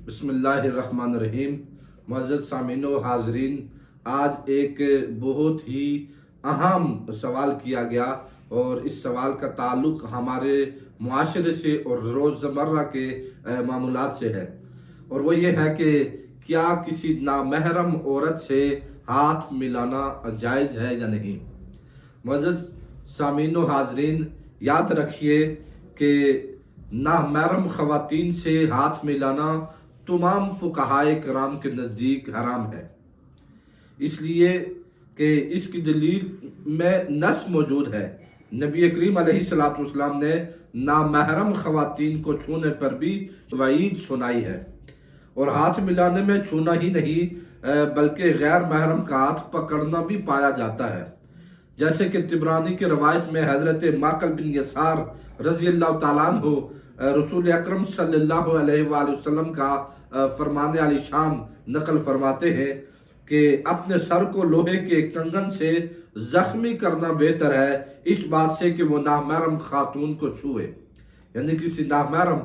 बिस्मिल्लाहिर्रहमानिर्रहीम। मुअज़्ज़ज़ सामीनो हाज़रीन, आज एक बहुत ही अहम सवाल किया गया और इस सवाल का ताल्लुक़ हमारे मुआशरे से और रोज़मर्रा के मामूलात से है। और वो ये है कि क्या किसी नामहरम औरत से हाथ मिलाना जायज़ है या नहीं। मुअज़्ज़ज़ सामीनो हाज़रीन, याद रखिए कि नामहरम ख़वातीन से हाथ मिलाना तमाम फुक़हाए किराम के नज़दीक हराम है, इसलिए कि इसकी दलील में नस मौजूद है। नबी करीम अलैहिस्सलातु वस्सलाम ने नामहरम ख़वातीन को छूने पर भी वईद सुनाई है। और हाथ मिलाने में छूना ही नहीं बल्कि गैर महरम का हाथ पकड़ना भी पाया जाता है। जैसे कि तिबरानी की रवायत में हज़रत माक़ल बिन यसार रज़ी अल्लाह ताला अन्हु रसूल अकरम सल्लल्लाहु अलैहि वसल्लम का फरमाने आली शान नकल फरमाते हैं कि अपने सर को लोहे के कंगन से जख्मी करना बेहतर है इस बात से कि वो नामहरम खातून को छुए। यानी किसी नामहरम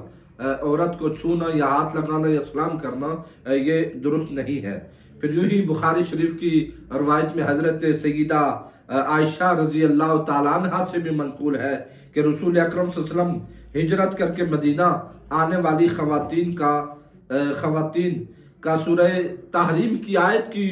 औरत को छूना या हाथ लगाना या सलाम करना ये दुरुस्त नहीं है। फिर यूं ही बुखारी शरीफ की रवायत में हज़रत सय्यदा आयशा रज़ी अल्लाह ताला अन्हा से भी मनकूल है कि रसूल अकरम सल्लल्लाहु अलैहि वसल्लम हिजरत करके मदीना आने वाली ख़वातीन का सूरह तहरीम की आयत की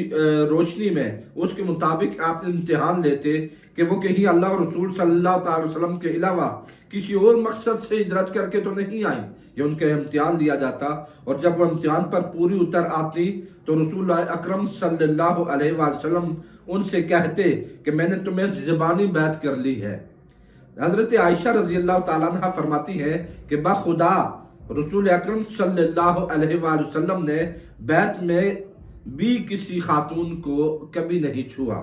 रोशनी में उसके मुताबिक आपने इम्तिहान लेते कि वो कहीं अल्लाह और रसूल सल्लल्लाहु अलैहि वसल्लम के अलावा किसी और मकसद से हिजरत करके तो नहीं आई। ये उनका इम्तिहान लिया जाता और जब वो इम्तिहान पर पूरी उतर आती तो रसूल अकरम सल्लल्लाहु अलैहि वसल्लम उनसे कहते कि मैंने तुम्हें ज़बानी बैत कर ली है। हज़रत आयशा रज़ी अल्लाह ताला अन्हा फरमाती है कि बाखुदा रसूल अकरम सल्लल्लाहु अलैहि वसल्लम ने बैत में भी किसी खातून को कभी नहीं छुआ,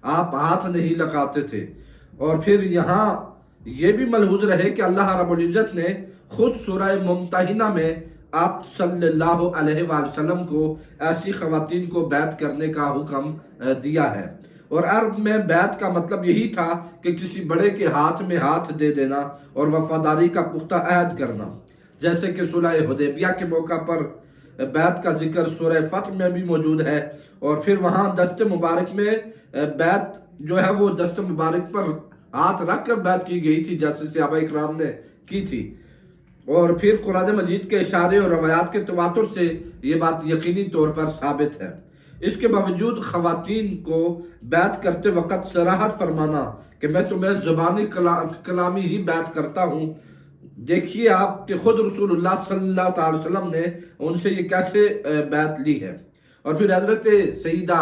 आप हाथ नहीं लगाते थे। और फिर यहाँ ये भी मलहूज रहे कि अल्लाह रब्बुल इज़्ज़त ने खुद सूरह मुम्तहिना में आप सल्लल्लाहु अलैहि वसल्लम को ऐसी ख़वातीन को बैत करने का हुक्म दिया है। और अरब में बैत का मतलब यही था कि किसी बड़े के हाथ में हाथ दे देना और वफादारी का पुख्ता अहद करना। जैसे कि सुलह हुदैबिया के मौका पर बैत का जिक्र सूरह फतह में भी मौजूद है। और फिर वहाँ दस्त मुबारक में बैत जो है वो दस्त मुबारक पर हाथ रख कर बैत की गई थी, जैसे सहाबा इकराम ने की थी। और फिर कुरान मजीद के इशारे और रवायात के तवातुर से ये बात यकीनी तौर पर साबित है। इसके बावजूद ख़वातीन को बैत करते वक़्त सराहत फरमाना कि मैं तुम्हें ज़बानी कलामी ही बैत करता हूँ। देखिए आप कि खुद रसूलुल्लाह सल्लल्लाहु अलैहि वसल्लम ने उनसे ये कैसे बैत ली है। और फिर हज़रत सय्यदा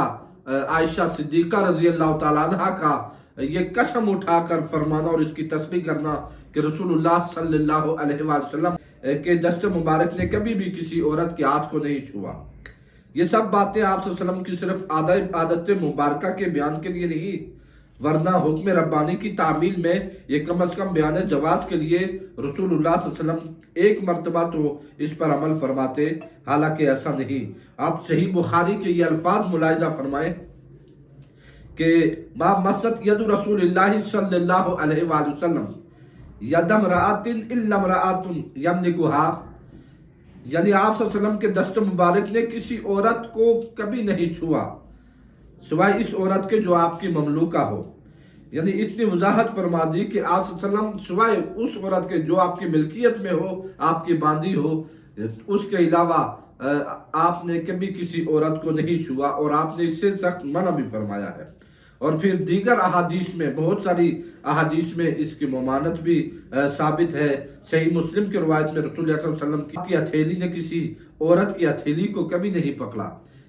आयशा सिद्दीक़ा रज़ी अल्लाह ताला अन्हा का ये कसम उठाकर फरमाना और इसकी तस्दीक करना कि रसूलुल्लाह सल्लल्लाहु अलैहि वसल्लम के दस्त मुबारक ने कभी भी किसी औरत के हाथ को नहीं छुआ। ये सब बातें आप सल्लल्लाहु अलैहि वसल्लम की सिर्फ आदत मुबारका के बयान के लिए नहीं, वरना हुक्म रब्बानी की तामील में ये कम अज़ कम बयान जवाज़ के लिए रसूलुल्लाह सल्लल्लाहु अलैहि वसल्लम एक मरतबा तो इस पर अमल फरमाते। हालांकि ऐसा नहीं। आप सही बुखारी के ये अल्फाज मुलाहिज़ा फरमाएं कि मा मसत यदु रसूलिल्लाह सल्लल्लाहु अलैहि वसल्लम यदम रआतिन इल्ला रआतुन यमलिकुहा, यानी आप सल्लल्लाहु अलैहि वसल्लम के दस्त मुबारक ने किसी औरत को कभी नहीं छुआ सिवाय इस औरत के जो आपकी ममलूका हो। यानी इतनी वजाहत फरमा दी कि आप सल्लल्लाहु अलैहि वसल्लम सिवाय उस औरत के जो आपकी मिल्कियत में हो, आपकी बांदी हो, उसके अलावा आपने कभी किसी औरत को नहीं छुआ और आपने इससे सख्त मना भी फरमाया है। और फिर दीगर अहादीस में, बहुत सारी अहादीस में इसकी ममानत भी साबित है। सही मुस्लिम की रवायत में रसूल अकरम सल्लल्लाहु अलैहि वसल्लम की हथेली ने किसी औरत की हथेली को कभी नहीं पकड़ा,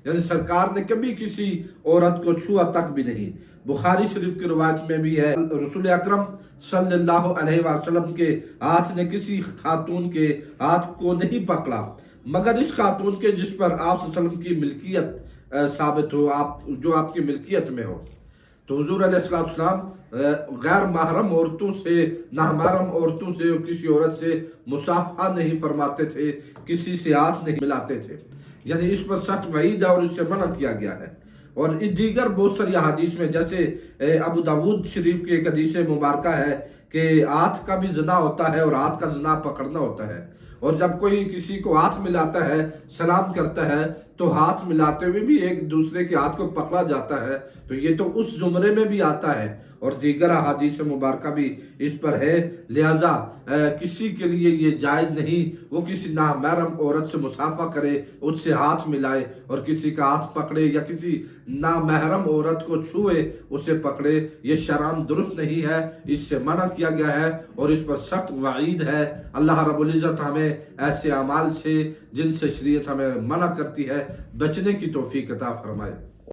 यानी सरकार ने कभी किसी औरत को छुआ तक भी नहीं। बुखारी शरीफ की रवायत में भी है रसूल अकरम सल्लल्लाहु अलैहि वसल्लम के हाथ ने किसी खातून के हाथ को नहीं पकड़ा मगर इस खातून के जिस पर आप सल्लल्लाहु अलैहि वसल्लम की मिल्कियत साबित हो, आप जो आपकी मिल्कियत में हो। तो हुजूर अलैहिस्सलातु वस्सलाम गैर महरम औरतों से, नामहरम औरतों से और किसी औरत से मुसाफा नहीं फरमाते थे, किसी से हाथ नहीं मिलाते थे। यानी इस पर सख्त वईद है और इससे मना किया गया है। और इस दीगर बहुत सारी हदीस में, जैसे अबू दाऊद शरीफ की एक हदीस मुबारका है कि हाथ का भी जना होता है और हाथ का जना पकड़ना होता है। और जब कोई किसी को हाथ मिलाता है, सलाम करता है, तो हाथ मिलाते हुए भी एक दूसरे के हाथ को पकड़ा जाता है, तो ये तो उस जुमरे में भी आता है। और दीगर अहादीस मुबारका भी इस पर है। लिहाजा किसी के लिए ये जायज़ नहीं वो किसी नामहरम औरत से मुसाफा करे, उससे हाथ मिलाए और किसी का हाथ पकड़े या किसी नामहरम औरत को छुए, उसे पकड़े। ये शरअन दुरुस्त नहीं है, इससे मना किया गया है और इस पर सख्त वईद है। अल्लाह रब्बुल इज़्ज़त हमें ऐसे अमाल से जिनसे शरीयत हमें मना करती है बचने की तौफीक अता फरमाए।